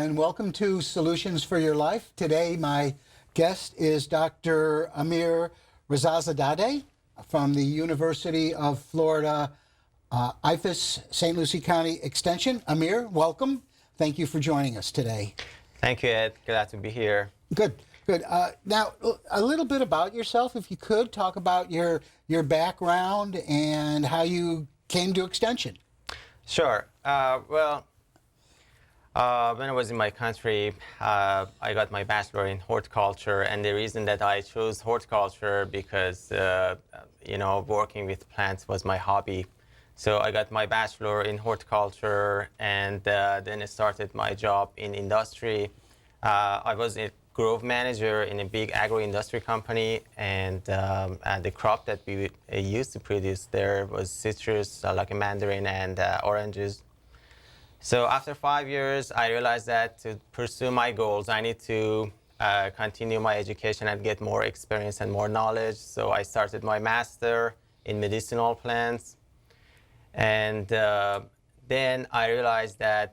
and welcome to Solutions for Your Life. Today, my guest is Dr. Amir Rezazadeh from the University of Florida, IFAS St. Lucie County Extension. Amir, welcome. Thank you for joining us today. Thank you, Ed. Glad to be here. Good, good. Now, a little bit about yourself, if you could, talk about your background and how you came to Extension. Sure. When I was in my country, I got my bachelor in horticulture, and the reason that I chose horticulture because, working with plants was my hobby. So I got my bachelor in horticulture, and then I started my job in industry. I was a grove manager in a big agro-industry company, and the crop that we used to produce there was citrus, like a mandarin and oranges. So after 5 years, I realized that to pursue my goals, I need to continue my education and get more experience and more knowledge. So I started my master in medicinal plants. And then I realized that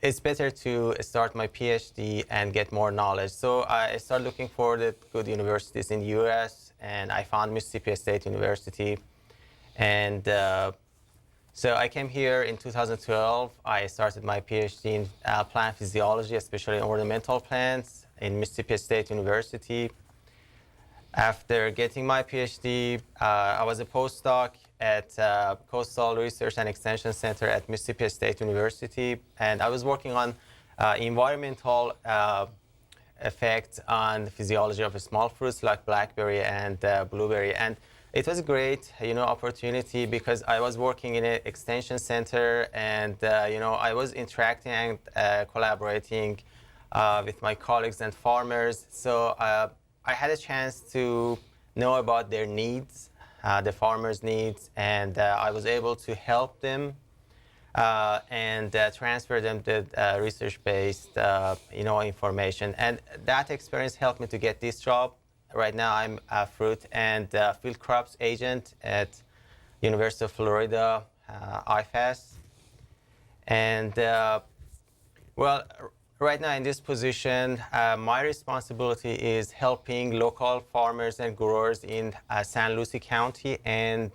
it's better to start my PhD and get more knowledge. So I started looking for the good universities in the US, and I found Mississippi State University. And so I came here in 2012. I started my PhD in plant physiology, especially ornamental plants, in Mississippi State University. After getting my PhD, I was a postdoc at Coastal Research and Extension Center at Mississippi State University, and I was working on environmental effects on the physiology of small fruits like blackberry and blueberry. And it was a great, opportunity because I was working in an extension center, and I was interacting and collaborating with my colleagues and farmers. So I had a chance to know about their needs, the farmers' needs, and I was able to help them and transfer them to research-based, information. And that experience helped me to get this job. Right now, I'm a fruit and field crops agent at University of Florida, IFAS. And right now in this position, my responsibility is helping local farmers and growers in San Lucie County and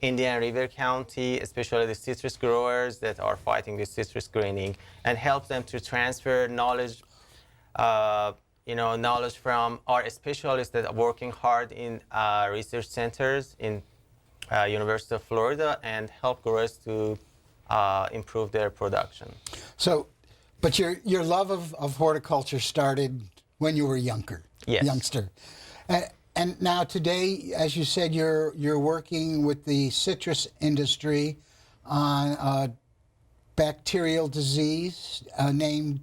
Indian River County, especially the citrus growers that are fighting with citrus greening, and help them to transfer knowledge knowledge from our specialists that are working hard in research centers in University of Florida and help growers to improve their production. So, but your love of horticulture started when you were younger, yes. Youngster. And now today, as you said, you're working with the citrus industry on a bacterial disease named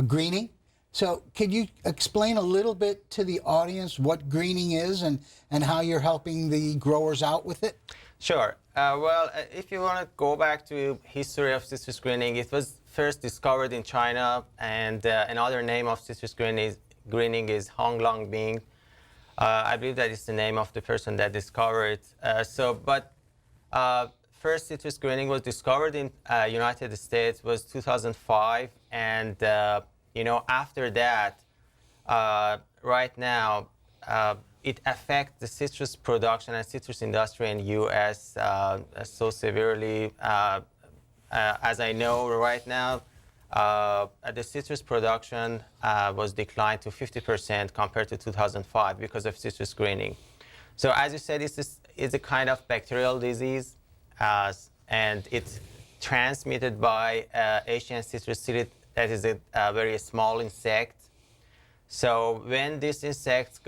greening. So could you explain a little bit to the audience what greening is and how you're helping the growers out with it? Sure. If you want to go back to history of citrus greening, it was first discovered in China, and another name of citrus greening is Hong Long Bing. I believe that is the name of the person that discovered it. First citrus greening was discovered in United States was 2005, and after that, right now, it affects the citrus production and citrus industry in U.S. So severely. As I know right now, the citrus production was declined to 50% compared to 2005 because of citrus greening. So as you said, it's a kind of bacterial disease, and it's transmitted by Asian citrus psyllid. That is a very small insect. So when these insects,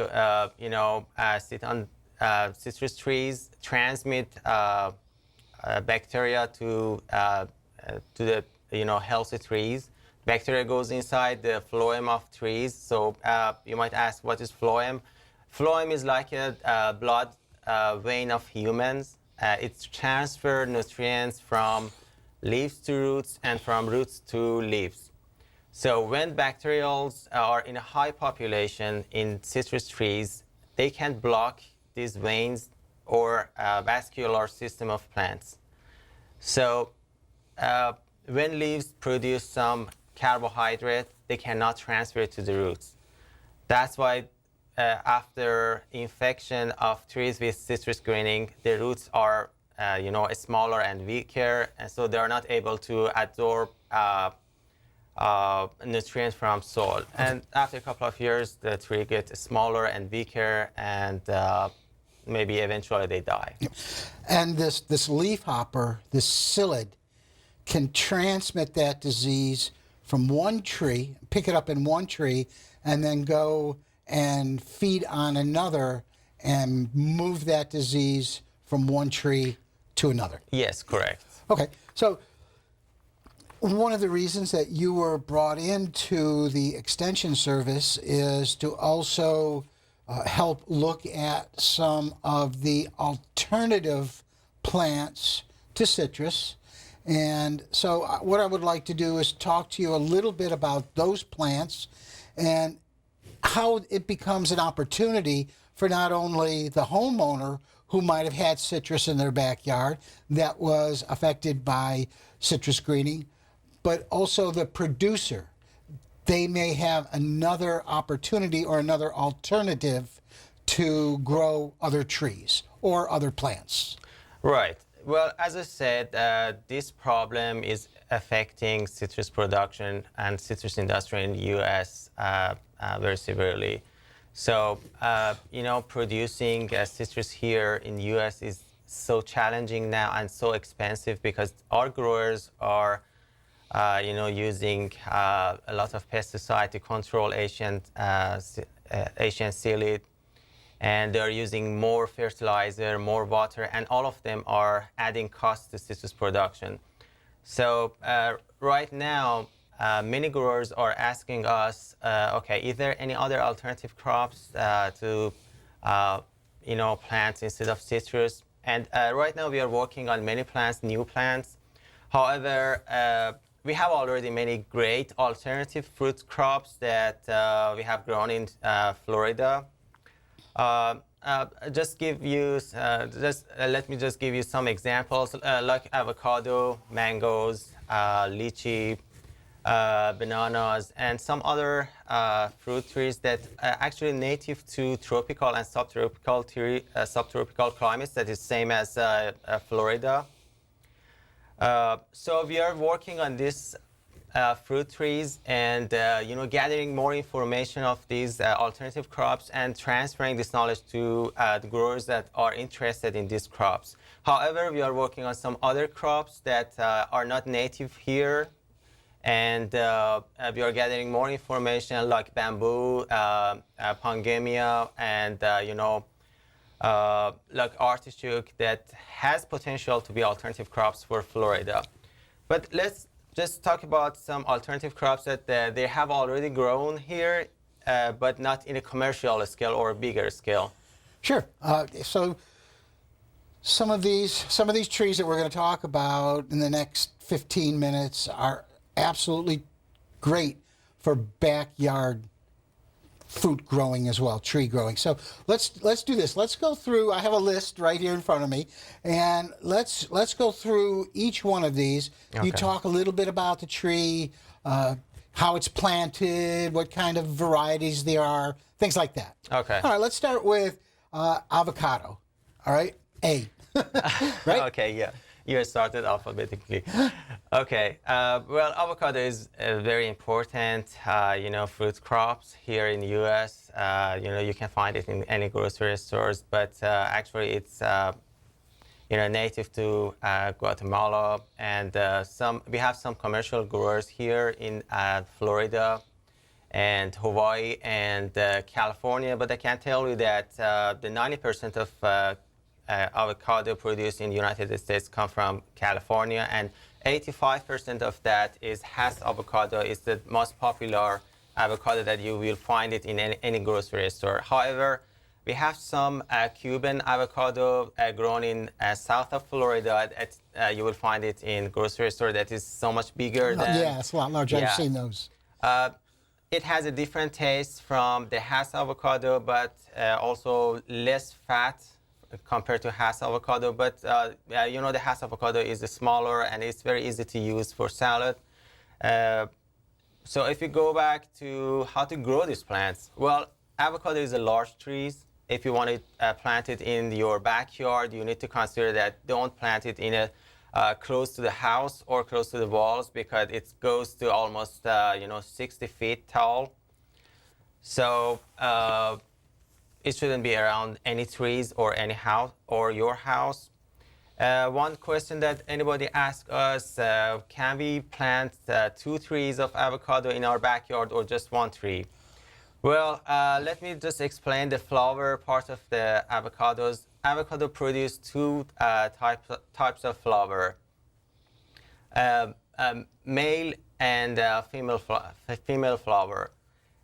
sit on citrus trees, transmit bacteria to the healthy trees. Bacteria goes inside the phloem of trees. So you might ask, what is phloem? Phloem is like a blood vein of humans. It transfers nutrients from leaves to roots and from roots to leaves. So when bacterials are in a high population in citrus trees, they can block these veins or vascular system of plants. So when leaves produce some carbohydrate, they cannot transfer it to the roots. That's why after infection of trees with citrus greening, the roots are smaller and weaker, and so they're not able to absorb nutrients from soil. Okay. And after a couple of years, the tree gets smaller and weaker, and maybe eventually they die. And this leafhopper, this psyllid, can transmit that disease from one tree, pick it up in one tree, and then go and feed on another and move that disease from one tree to another. Yes, correct. Okay, so one of the reasons that you were brought into the Extension Service is to also help look at some of the alternative plants to citrus. And so what I would like to do is talk to you a little bit about those plants and how it becomes an opportunity for not only the homeowner who might have had citrus in their backyard that was affected by citrus greening, but also the producer. They may have another opportunity or another alternative to grow other trees or other plants. Right. Well, as I said, this problem is affecting citrus production and citrus industry in the U.S. Very severely. So, producing citrus here in the U.S. is so challenging now and so expensive because our growers are, using a lot of pesticide to control Asian psyllid. And they're using more fertilizer, more water, and all of them are adding cost to citrus production. So right now, many growers are asking us, okay, is there any other alternative crops to plant instead of citrus? And right now we are working on many plants, new plants. However, we have already many great alternative fruit crops that we have grown in Florida. Let me just give you some examples, like avocado, mangoes, lychee, bananas, and some other fruit trees that are actually native to tropical and subtropical climates that is same as Florida. So we are working on this fruit trees and gathering more information of these alternative crops and transferring this knowledge to the growers that are interested in these crops. However, we are working on some other crops that are not native here, and we are gathering more information like bamboo, pangemia, and like artichoke that has potential to be alternative crops for Florida. But let's just talk about some alternative crops that they have already grown here, but not in a commercial scale or a bigger scale. Sure. So some of these trees that we're going to talk about in the next 15 minutes are absolutely great for backyard fruit growing as well, tree growing. So let's do this. Let's go through. I have a list right here in front of me, and let's go through each one of these. Okay. You talk a little bit about the tree, how it's planted, what kind of varieties there are, things like that. Okay. All right. Let's start with avocado. All right. A. Right. Okay. Yeah. You started alphabetically. Okay. Well, avocado is a very important, fruit crops here in the U.S. You can find it in any grocery stores, but actually it's, native to Guatemala, and we have some commercial growers here in Florida and Hawaii and California. But I can tell you that the 90% of avocado produced in the United States come from California, and 85% of that is Hass avocado. Is the most popular avocado that you will find it in any grocery store. However, we have some Cuban avocado grown in south of Florida. You will find it in grocery store that is so much bigger than. Yeah, it's a lot larger. Yeah. I've seen those. It has a different taste from the Hass avocado, but also less fat compared to Hass avocado, but you know the Hass avocado is smaller and it's very easy to use for salad. So if you go back to how to grow these plants, well, avocado is a large tree. If you want to plant it in your backyard, you need to consider that don't plant it in a close to the house or close to the walls because it goes to almost 60 feet tall. So it shouldn't be around any trees or any house or your house. One question that anybody asks us, can we plant 2 trees of avocado in our backyard or just 1 tree? Well, let me just explain the flower part of the avocados. Avocado produce 2 types of flower, male and female flower.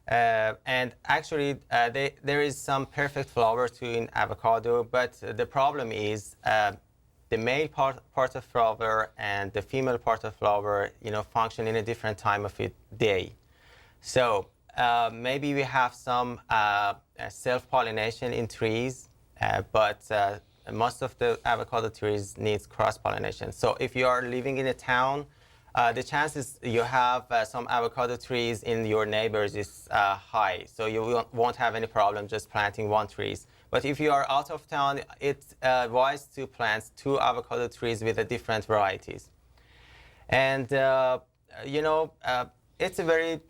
And actually, there is some perfect flower too in avocado, but the problem is the male part of flower and the female part of flower, function in a different time of day. So maybe we have some self-pollination in trees, but most of the avocado trees needs cross-pollination. So if you are living in a town, the chances you have some avocado trees in your neighbors is high. So you won't have any problem just planting 1 tree. But if you are out of town, it's wise to plant 2 avocado trees with the different varieties. And, it's a very,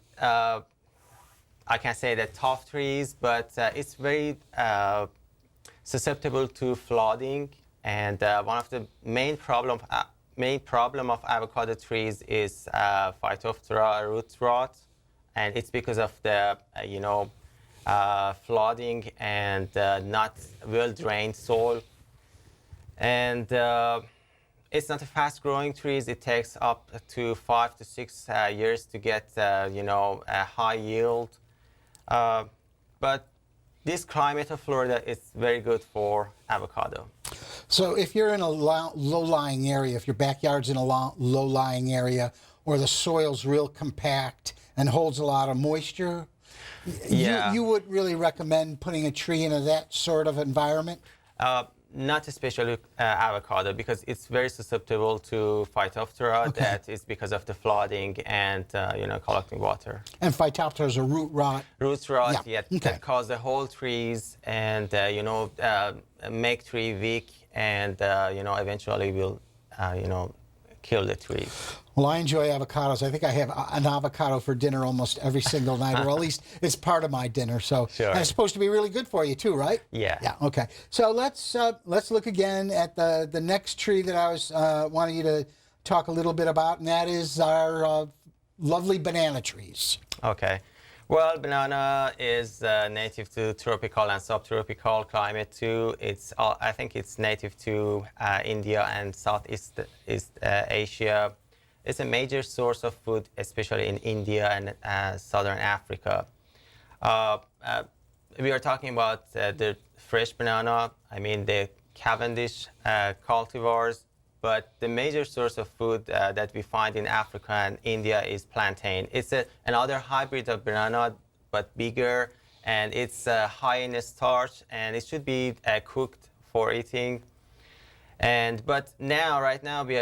I can't say that tough trees, but it's very susceptible to flooding. And one of the main problem of avocado trees is Phytophthora root rot, and it's because of the flooding and not well-drained soil. And it's not a fast-growing tree. It takes up to 5 to 6 years to get a high yield. But this climate of Florida is very good for avocado. So if you're in a low-lying area, if your backyard's in a low-lying area, or the soil's real compact and holds a lot of moisture, you would really recommend putting a tree into that sort of environment? Not especially avocado, because it's very susceptible to Phytophthora. Okay. That is because of the flooding and collecting water. And Phytophthora is a root rot. Root rot, Yeah. Okay. that cause the whole trees and make tree weak and eventually will kill the trees. Well, I enjoy avocados. I think I have an avocado for dinner almost every single night, or at least it's part of my dinner. So Sure. and it's supposed to be really good for you too, right? Yeah. Yeah. Okay. So let's look again at the next tree that I was wanting you to talk a little bit about, and that is our lovely banana trees. Okay. Well, banana is native to tropical and subtropical climate too. I think it's native to India and Southeast Asia. It's a major source of food, especially in India and Southern Africa. We are talking about the fresh banana, the Cavendish cultivars, but the major source of food that we find in Africa and India is plantain. It's another hybrid of banana, but bigger, and it's high in starch, and it should be cooked for eating. But right now we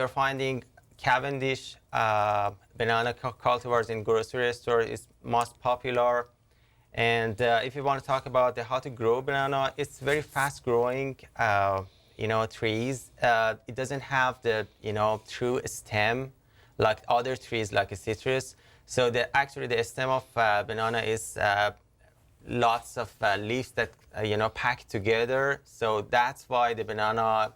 are finding Cavendish banana cultivars in grocery stores is most popular. And if you want to talk about how to grow banana, it's very fast growing trees. It doesn't have the true stem like other trees like a citrus. So actually the stem of banana is lots of leaves that packed together. So that's why the banana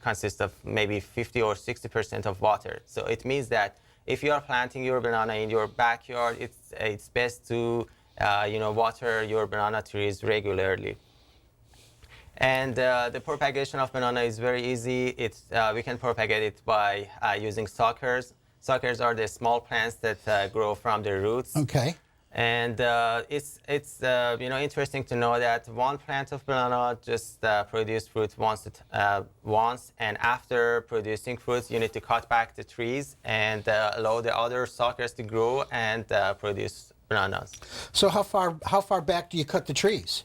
consists of maybe 50 or 60% of water. So it means that if you are planting your banana in your backyard, it's best to water your banana trees regularly. And the propagation of banana is very easy. We can propagate it by using suckers. Suckers are the small plants that grow from the roots. Okay. And it's interesting to know that one plant of banana just produces fruit once, and after producing fruits, you need to cut back the trees and allow the other suckers to grow and produce bananas. So how far back do you cut the trees?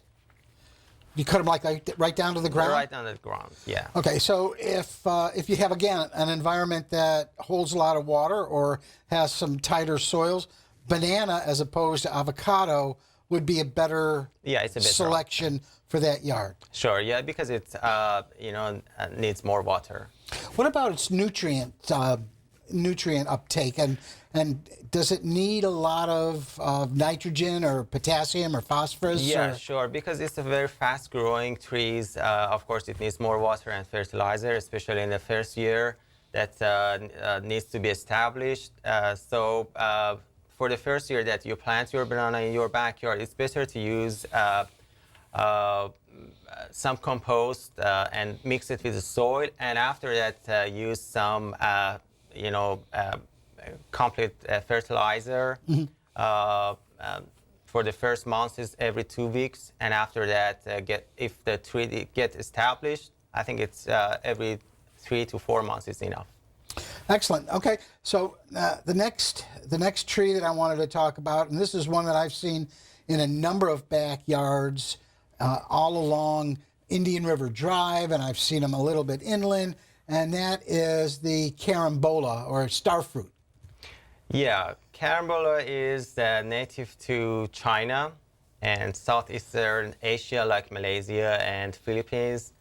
You cut them like right down to the ground? Right on the ground, yeah. Okay, so if you have, again, an environment that holds a lot of water or has some tighter soils, banana as opposed to avocado would be a better Yeah, it's a better selection for that yard. Sure, yeah, because it needs more water. What about its nutrient uptake, and does it need a lot of nitrogen or potassium or phosphorus? Yeah, or? sure, because it's a very fast-growing trees. Of course, it needs more water and fertilizer, especially in the first year. That needs to be established. For the first year that you plant your banana in your backyard, it's better to use some compost and mix it with the soil, and after that use some complete fertilizer. For the first month is every 2 weeks, and after that if the tree get established, I think it's every 3 to 4 months is enough. Excellent. Okay, so the next tree that I wanted to talk about, and this is one that I've seen in a number of backyards all along Indian River Drive, and I've seen them a little bit inland, and that is the carambola or starfruit. Yeah, Carambola is native to China and Southeastern Asia, like Malaysia and Philippines.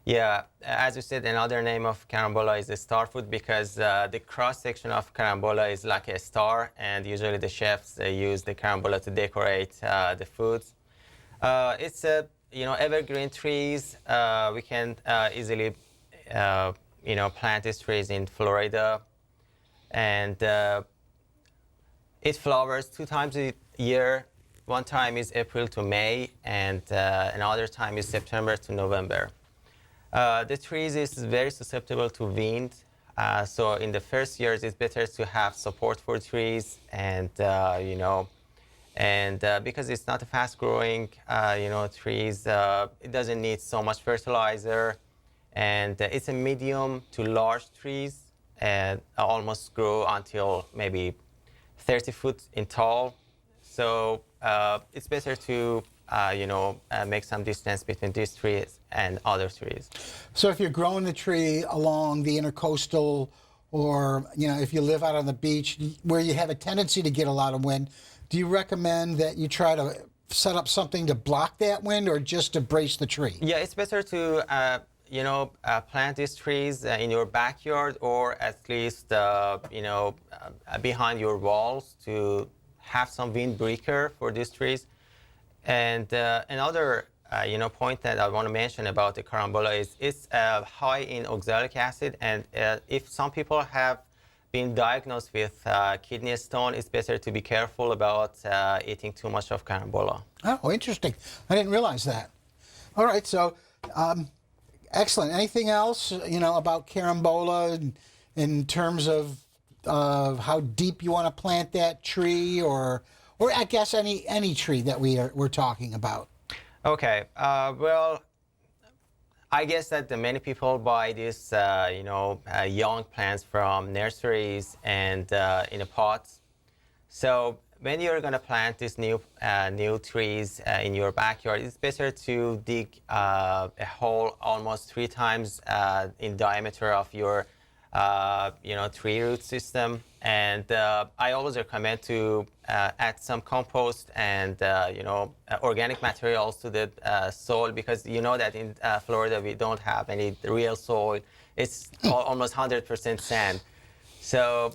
Yeah, as you said, another name of Carambola is the starfruit because the cross-section of Carambola is like a star, and usually the chefs use the Carambola to decorate the foods. It's a evergreen trees. We can easily plant these trees in Florida, and it flowers 2 times a year. One time is April to May, and another time is September to November. The trees is very susceptible to wind, so in the first years it's better to have support for trees, and because it's not a fast-growing trees, it doesn't need so much fertilizer, and it's a medium to large trees, and almost grow until maybe 30 foot in tall. So it's better to make some distance between these trees and other trees. So if you're growing the tree along the intercoastal, or if you live out on the beach where you have a tendency to get a lot of wind, do you recommend that you try to set up something to block that wind or just to brace the tree? Yeah, it's better to plant these trees in your backyard, or at least behind your walls, to have some windbreaker for these trees. And another point that I want to mention about the carambola is it's high in oxalic acid, and if some people have been diagnosed with kidney stone, it's better to be careful about eating too much of carambola. Oh, interesting. I didn't realize that. All right, so excellent. Anything else, about carambola in terms of how deep you want to plant that tree, or I guess any tree that we're talking about? Okay. Well, I guess that many people buy these, young plants from nurseries and in a pot. So when you're going to plant these new trees in your backyard, it's better to dig a hole almost 3 times in diameter of your tree root system. And I always recommend to add some compost and organic materials to the soil, because that in Florida we don't have any real soil. It's almost 100% sand. So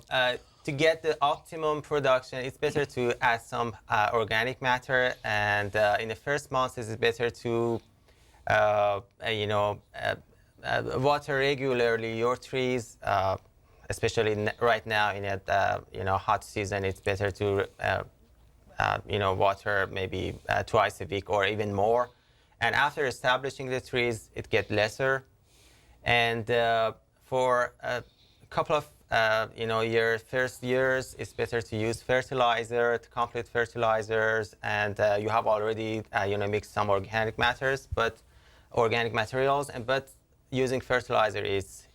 to get the optimum production, it's better to add some organic matter, and in the first months it's better to water regularly your trees, especially right now in a hot season. It's better to water maybe twice a week or even more. And after establishing the trees, it gets lesser. And for a couple of first years, it's better to use fertilizer, complete fertilizers, and you have already mixed some organic materials, but using fertilizer is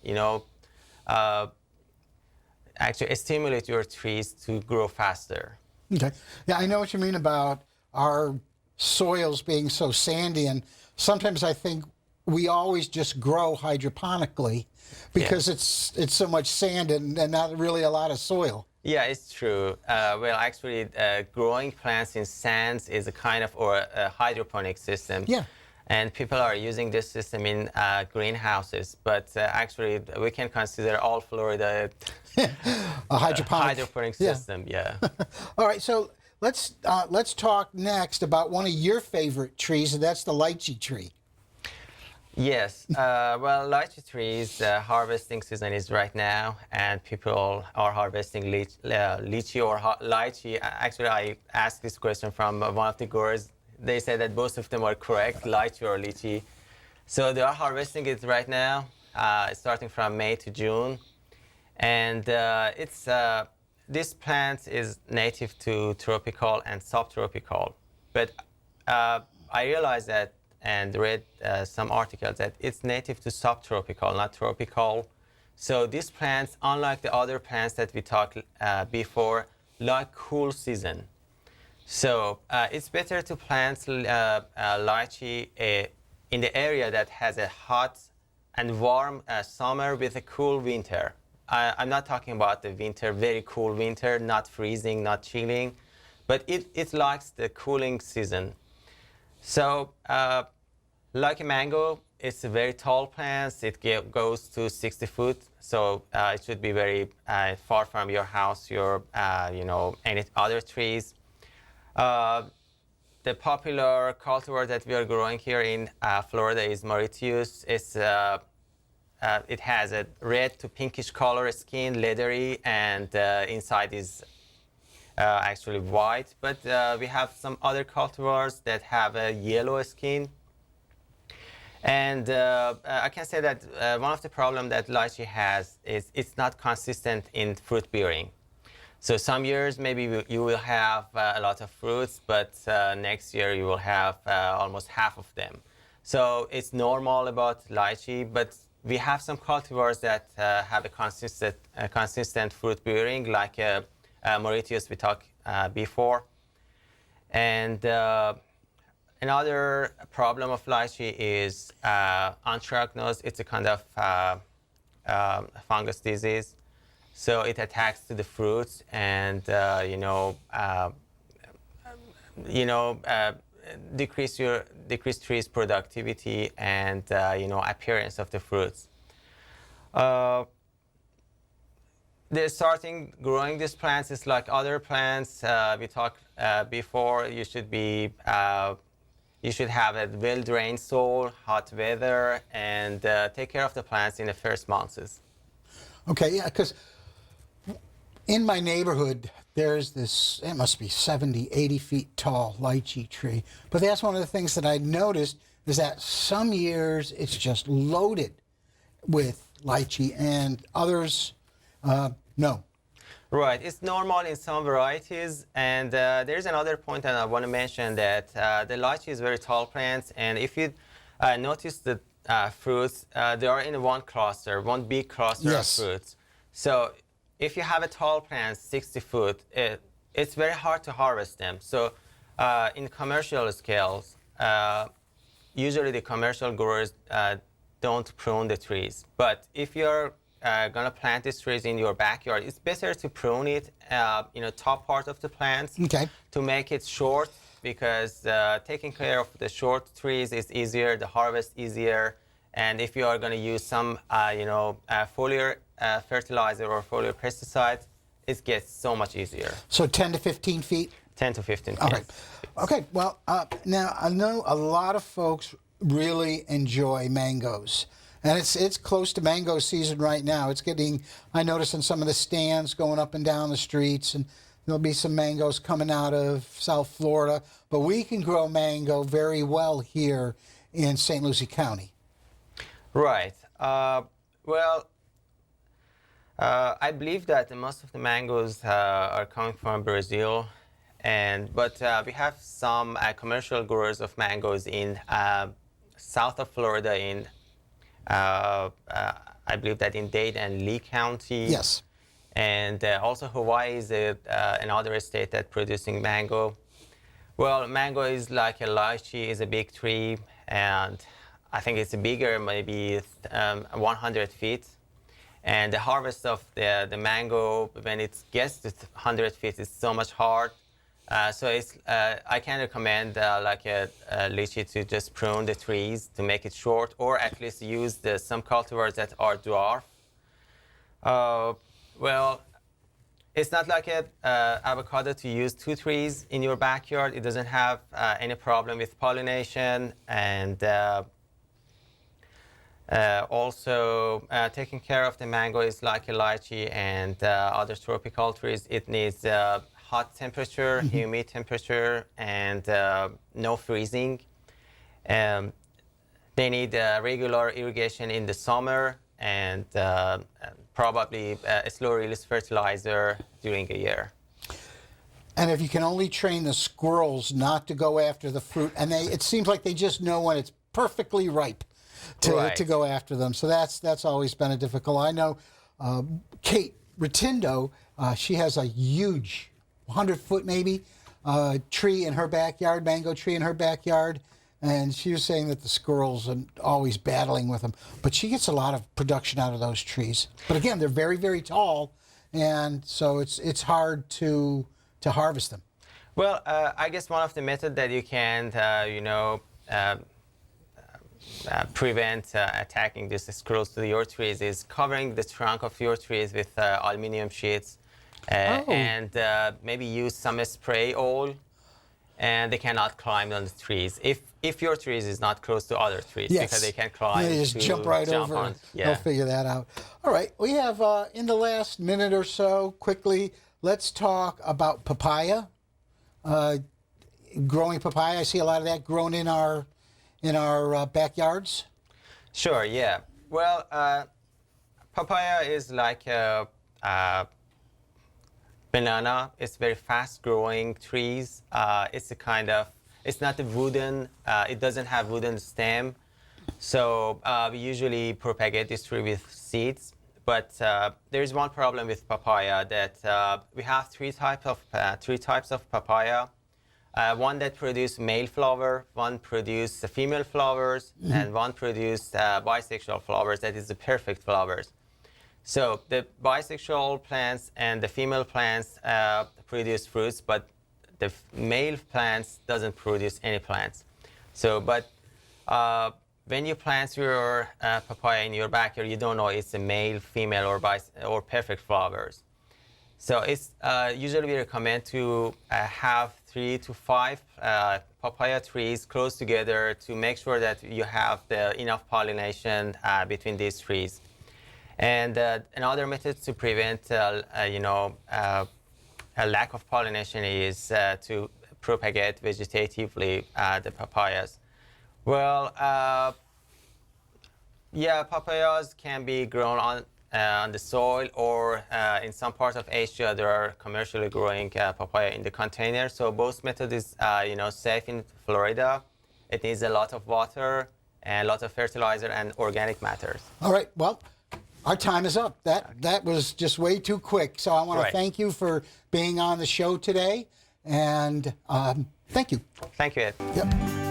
actually stimulate your trees to grow faster. Okay. Yeah, I know what you mean about our soils being so sandy, and sometimes I think we always just grow hydroponically because it's so much sand and not really a lot of soil. Yeah, it's true. Well, actually, growing plants in sands is a kind of or a hydroponic system. Yeah. And people are using this system in greenhouses, but actually, we can consider all Florida A hydroponic. hydroponic Yeah. system. Yeah. All right, so let's talk next about one of your favorite trees, and that's the lychee tree. Yes. Well, lychee trees harvesting season is right now, and people are harvesting lychee or lychee. Actually, I asked this question from one of the growers. They said that both of them are correct, lychee or lychee. So they are harvesting it right now, starting from May to June, and this plant is native to tropical and subtropical. But I realized that and read some articles that it's native to subtropical, not tropical. So these plants, unlike the other plants that we talked before, like cool season. So it's better to plant lychee in the area that has a hot and warm summer with a cool winter. I'm not talking about the winter, very cool winter, not freezing, not chilling, but it likes the cooling season. So, like a mango, it's a very tall plant. It goes to 60 foot, so it should be very far from your house, your any other trees. The popular cultivar that we are growing here in Florida is Mauritius. It has a red to pinkish color skin, leathery, and inside is actually white, but we have some other cultivars that have a yellow skin. And I can say that one of the problems that lychee has is it's not consistent in fruit bearing. So some years maybe you will have a lot of fruits, but next year you will have almost half of them. So it's normal about lychee, but we have some cultivars that have a consistent fruit bearing, like Mauritius we talked before. And another problem of lychee is anthracnose. It's a kind of fungus disease. So it attacks to the fruits and decrease trees productivity and appearance of the fruits. They're starting growing these plants is like other plants we talked before. You should have a well-drained soil, hot weather, and take care of the plants in the first months. Okay, yeah, because in my neighborhood, there's this, it must be 70, 80 feet tall lychee tree. But that's one of the things that I noticed is that some years it's just loaded with lychee and others, no. Right, it's normal in some varieties. And there's another point that I want to mention that the lychee is very tall plants. And if you notice the fruits, they are in one cluster, one big cluster Yes. of fruits. So if you have a tall plant, 60 foot, it's very hard to harvest them. So in commercial scales, usually the commercial growers don't prune the trees. But if you're going to plant these trees in your backyard, it's better to prune it, top part of the plant Okay. to make it short, because taking care of the short trees is easier, the harvest easier. And if you are going to use some, foliar fertilizer or foliar pesticide, it gets so much easier. So 10 to 15 feet? 10 to 15 feet. All right. Okay, well, now I know a lot of folks really enjoy mangoes. And it's close to mango season right now. It's getting, I notice in some of the stands going up and down the streets, and there'll be some mangoes coming out of South Florida. But we can grow mango very well here in St. Lucie County. Right. I believe that most of the mangoes are coming from Brazil, but we have some commercial growers of mangoes in south of Florida, in I believe that in Dade and Lee County. Yes. And also Hawaii is another state that's producing mango. Well, mango is like a lychee, is a big tree, and I think it's bigger, maybe 100 feet. And the harvest of the mango, when it gets to 100 feet, is so much hard. So I can recommend like a lychee to just prune the trees to make it short, or at least use some cultivars that are dwarf. Well, it's not like a avocado to use 2 trees in your backyard. It doesn't have any problem with pollination, and also taking care of the mango is like a lychee and other tropical trees. It needs hot temperature, humid temperature, and no freezing. They need regular irrigation in the summer, and probably a slow release fertilizer during a year. And if you can only train the squirrels not to go after the fruit, and it seems like they just know when it's perfectly ripe to go after them. So that's always been a difficult. I know Kate Rotindo, she has a huge 100-foot maybe tree in her backyard, mango tree in her backyard. And she was saying that the squirrels are always battling with them. But she gets a lot of production out of those trees. But again, they're very, very tall. And so it's hard to harvest them. Well, I guess one of the methods that you can, prevent attacking these squirrels to your trees is covering the trunk of your trees with aluminum sheets. And maybe use some spray oil. And they cannot climb on the trees if your trees is not close to other trees, yes. Because they can climb. They just jump right over. They'll figure that out. All right, we have in the last minute or so, quickly, let's talk about papaya. Growing papaya, I see a lot of that grown in our backyards. Sure. Yeah. Well, papaya is like a banana. It's very fast-growing trees. It's not a wooden. It doesn't have wooden stem, so we usually propagate this tree with seeds. But there is one problem with papaya that we have three types of papaya. One that produce male flower, one produce female flowers, and one produce bisexual flowers. That is the perfect flowers. So the bisexual plants and the female plants produce fruits, but the male plants doesn't produce any plants. So, but when you plant your papaya in your backyard, you don't know it's a male, female, or perfect flowers. So it's usually we recommend to have 3 to 5 papaya trees close together to make sure that you have enough pollination between these trees. And another method to prevent, a lack of pollination is to propagate vegetatively the papayas. Well, papayas can be grown on the soil, or in some parts of Asia, there are commercially growing papaya in the container. So both methods is, safe in Florida. It needs a lot of water and a lot of fertilizer and organic matters. All right. Well, our time is up. That was just way too quick. So I want to thank you for being on the show today, and thank you. Thank you, Ed. Yep.